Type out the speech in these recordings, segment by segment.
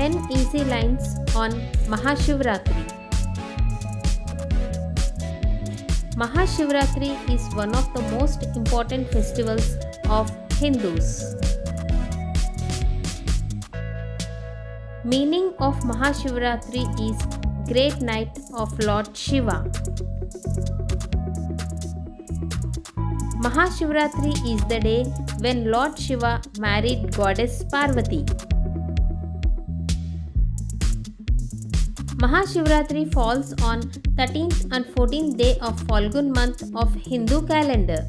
10 easy lines on Mahashivratri. Mahashivratri is one of the most important festivals of Hindus. Meaning of Mahashivratri is Great Night of Lord Shiva. Mahashivratri is the day when Lord Shiva married Goddess Parvati. Mahashivratri falls on 13th and 14th day of Falgun month of Hindu calendar.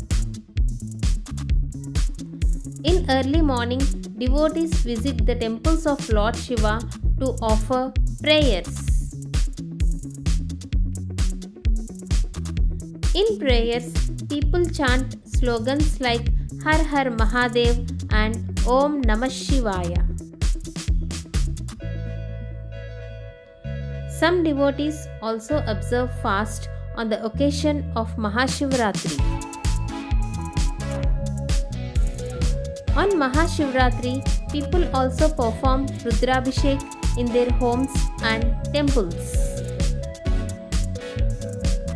In early morning, devotees visit the temples of Lord Shiva to offer prayers. In prayers, people chant slogans like Har Har Mahadev and Om Namah Shivaya. Some devotees also observe fast on the occasion of Mahashivratri. On Mahashivratri, people also perform Rudrabhishek in their homes and temples.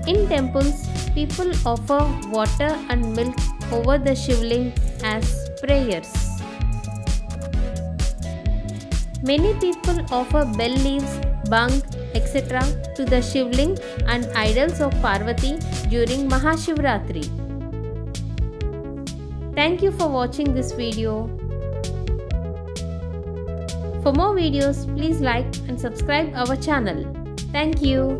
In temples, people offer water and milk over the Shivling as prayers. Many people offer bell leaves, bhang, etc. to the Shivling and idols of Parvati during Mahashivratri. Thank you for watching this video. For more videos, please like and subscribe our channel. Thank you.